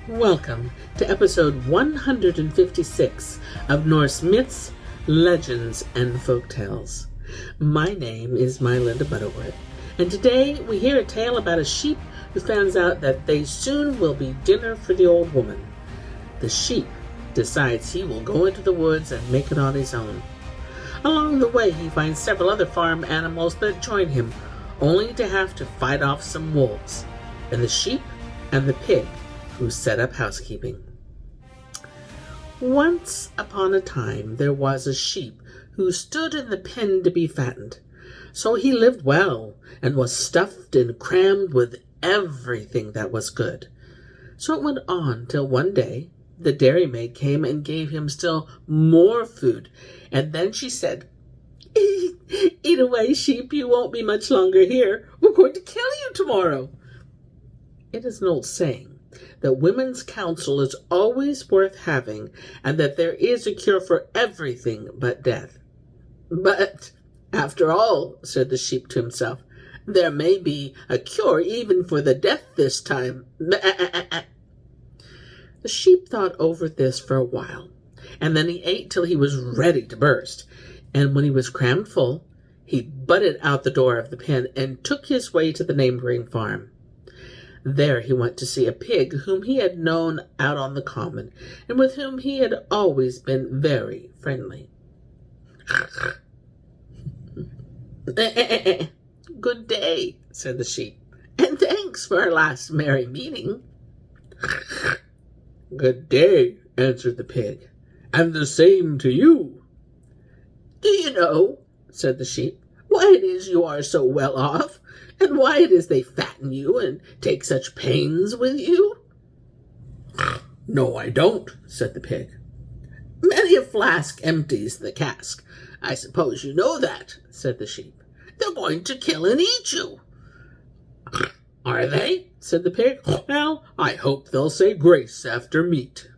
Welcome to episode 156 of Norse Myths, Legends, and Folktales. My name is MyLinda Butterworth, and today we hear a tale about a sheep who finds out that they soon will be dinner for the old woman. The sheep decides he will go into the woods and make it on his own. Along the way, he finds several other farm animals that join him, only to have to fight off some wolves, and the sheep and the pig who set up housekeeping. Once upon a time there was a sheep who stood in the pen to be fattened. So he lived well and was stuffed and crammed with everything that was good. So it went on till one day the dairymaid came and gave him still more food, and then she said, "Eat away, sheep, you won't be much longer here. We're going to kill you tomorrow." It is an old saying that women's counsel is always worth having, and that there is a cure for everything but death. "But, after all," said the sheep to himself, "there may be a cure even for the death this time." The sheep thought over this for a while, and then he ate till he was ready to burst, and when he was crammed full, he butted out the door of the pen and took his way to the neighboring farm. There he went to see a pig whom he had known out on the common, and with whom he had always been very friendly. "Good day," said the sheep, "and thanks for our last merry meeting." "Good day," answered the pig, "and the same to you." "Do you know," said the sheep, "why it is you are so well off, and why it is they fatten you and take such pains with you?" "No, I don't," said the pig. "Many a flask empties the cask. I suppose you know that," said the sheep. "They're going to kill and eat you." "Are they?" said the pig. "Well, I hope they'll say grace after meat."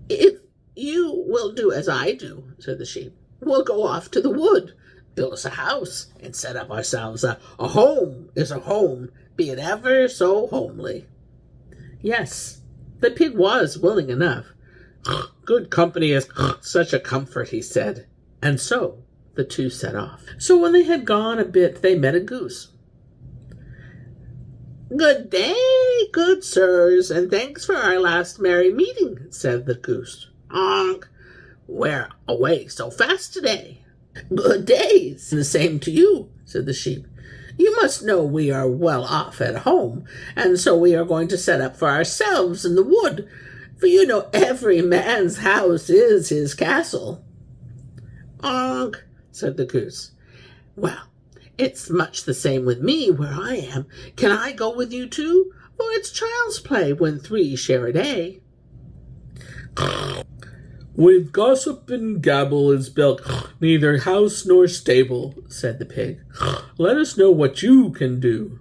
"If you will do as I do," said the sheep, "we'll go off to the wood, build us a house, and set up ourselves a home is a home, be it ever so homely." Yes, the pig was willing enough. "Good company is such a comfort," he said. And so the two set off. So when they had gone a bit, they met a goose. "Good day, good sirs, and thanks for our last merry meeting," said the goose. "Where away so fast today?" "Good days, and the same to you," said the sheep. "You must know we are well off at home, and so we are going to set up for ourselves in the wood, for you know every man's house is his castle." "Onk," said the goose. "Well, it's much the same with me where I am. Can I go with you too? For it's child's play when three share a day." "With gossip and gabble is built neither house nor stable," said the pig. "Let us know what you can do."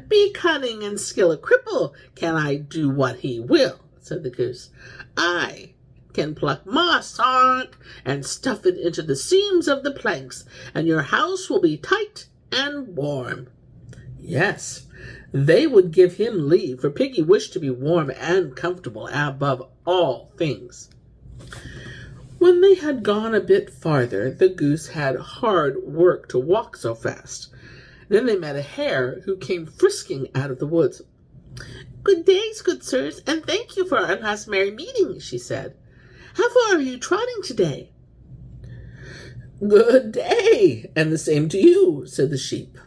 "Be cunning and skill a cripple, can I do what he will," said the goose. "I can pluck moss and stuff it into the seams of the planks, and your house will be tight and warm." Yes, they would give him leave, for Piggy wished to be warm and comfortable above all things. When they had gone a bit farther, the goose had hard work to walk so fast. Then they met a hare who came frisking out of the woods. "Good days, good sirs, and thank you for our last merry meeting," she said. "How far are you trotting today?" "Good day, and the same to you," said the sheep.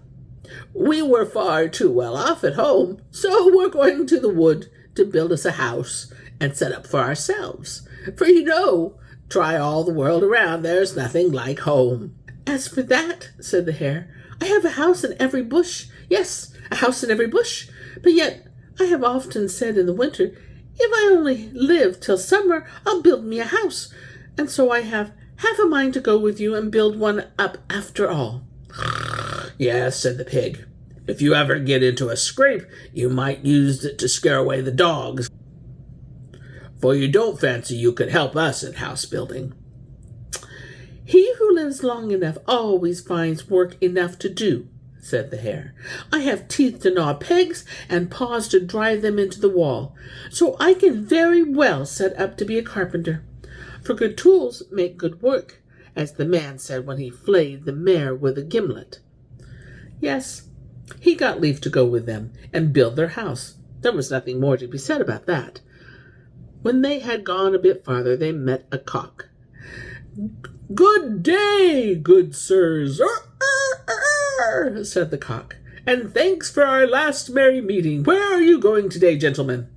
"We were far too well off at home, so we're going to the wood to build us a house and set up for ourselves. For you know, try all the world around, there's nothing like home." "As for that," said the hare, "I have a house in every bush. Yes, a house in every bush. But yet I have often said in the winter, if I only live till summer, I'll build me a house. And so I have half a mind to go with you and build one up after all." "Yes," said the pig. "If you ever get into a scrape, you might use it to scare away the dogs. For you don't fancy you could help us in house building." "He who lives long enough always finds work enough to do," said the hare. "I have teeth to gnaw pegs and paws to drive them into the wall, so I can very well set up to be a carpenter. For good tools make good work, as the man said when he flayed the mare with a gimlet." Yes, he got leave to go with them and build their house. There was nothing more to be said about that. When they had gone a bit farther, they met a cock. "Good day, good sirs," said the cock, "and thanks for our last merry meeting. Where are you going today, gentlemen?"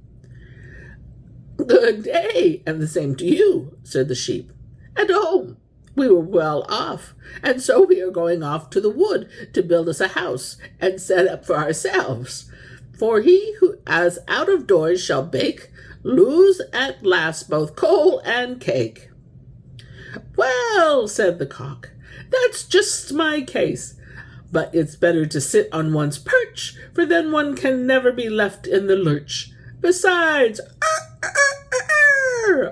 "Good day, and the same to you," said the sheep. "At home. We were well off, and so we are going off to the wood to build us a house and set up for ourselves. For he who as out of doors shall bake, lose at last both coal and cake." "Well," said the cock, "that's just my case. But it's better to sit on one's perch, for then one can never be left in the lurch. Besides,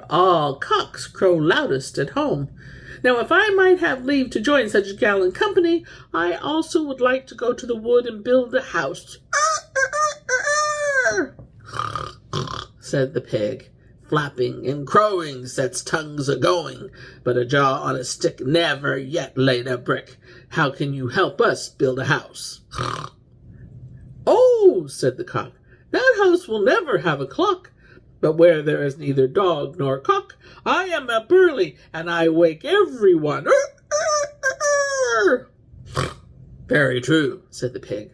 all cocks crow loudest at home. Now, if I might have leave to join such gallant company, I also would like to go to the wood and build a house," said the pig. "Flapping and crowing sets tongues a-going, but a jaw on a stick never yet laid a brick. How can you help us build a house?" "Oh," said the cock, "that house will never have a clock. But where there is neither dog nor cock, I am up early, and I wake every one." "Very true," said the pig.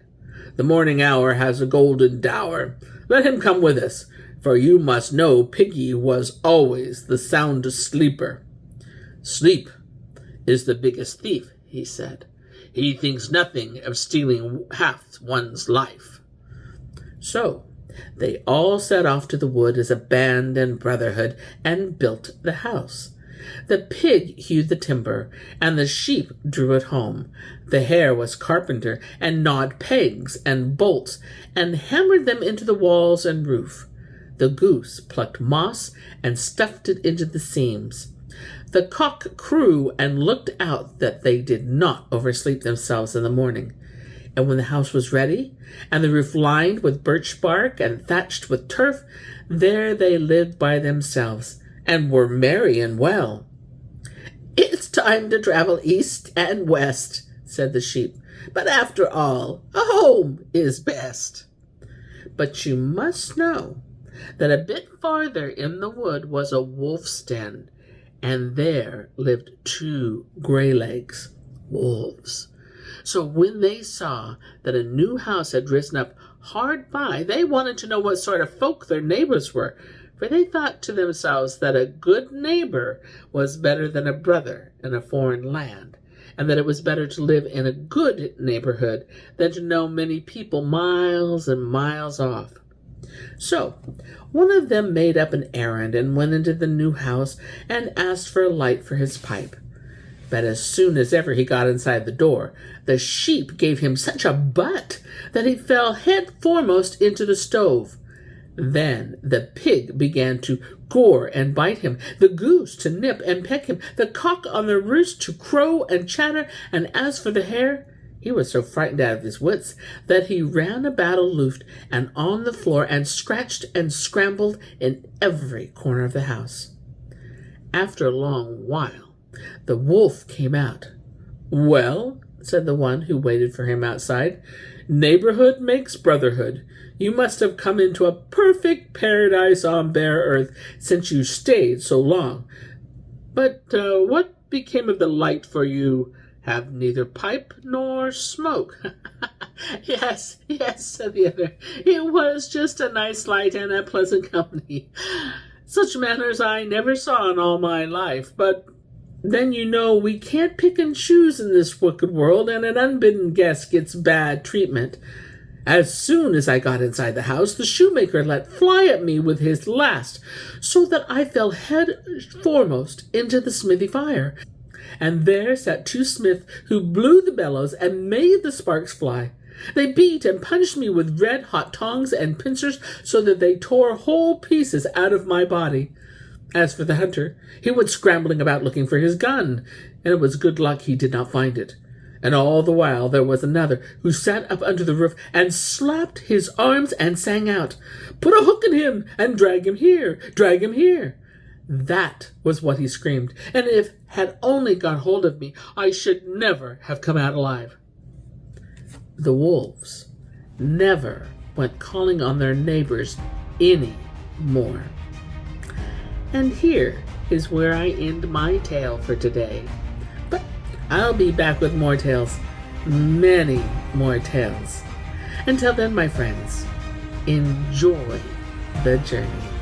"The morning hour has a golden dower. Let him come with us, for you must know Piggy was always the soundest sleeper." "Sleep is the biggest thief," he said. "He thinks nothing of stealing half one's life." So they all set off to the wood as a band and brotherhood and built the house. The pig hewed the timber, and the sheep drew it home. The hare was carpenter, and gnawed pegs and bolts, and hammered them into the walls and roof. The goose plucked moss and stuffed it into the seams. The cock crew and looked out that they did not oversleep themselves in the morning. And when the house was ready, and the roof lined with birch bark and thatched with turf, there they lived by themselves, and were merry and well. "It's time to travel east and west," said the sheep. "But after all, a home is best." But you must know that a bit farther in the wood was a wolf's den, and there lived 2 Greylegs, wolves. So when they saw that a new house had risen up hard by, they wanted to know what sort of folk their neighbors were, for they thought to themselves that a good neighbor was better than a brother in a foreign land, and that it was better to live in a good neighborhood than to know many people miles and miles off. So one of them made up an errand and went into the new house and asked for a light for his pipe. But as soon as ever he got inside the door, the sheep gave him such a butt that he fell head foremost into the stove. Then the pig began to gore and bite him, the goose to nip and peck him, the cock on the roost to crow and chatter, and as for the hare, he was so frightened out of his wits that he ran about aloof and on the floor and scratched and scrambled in every corner of the house. After a long while, the wolf came out. "Well," said the one who waited for him outside, "neighborhood makes brotherhood. You must have come into a perfect paradise on bare earth, since you stayed so long. But what became of the light for you? Have neither pipe nor smoke." Yes, said the other. "It was just a nice light and a pleasant company. Such manners I never saw in all my life, but then you know we can't pick and choose in this wicked world, and an unbidden guest gets bad treatment. As soon as I got inside the house, the shoemaker let fly at me with his last, so that I fell head foremost into the smithy fire. And there sat 2 smiths who blew the bellows and made the sparks fly. They beat and punched me with red-hot tongs and pincers, so that they tore whole pieces out of my body. As for the hunter, he went scrambling about looking for his gun, and it was good luck he did not find it. And all the while there was another who sat up under the roof and slapped his arms and sang out, "Put a hook in him and drag him here, drag him here." That was what he screamed, and if had only got hold of me, I should never have come out alive. The wolves never went calling on their neighbors any more. And here is where I end my tale for today. But I'll be back with more tales, many more tales. Until then, my friends, enjoy the journey.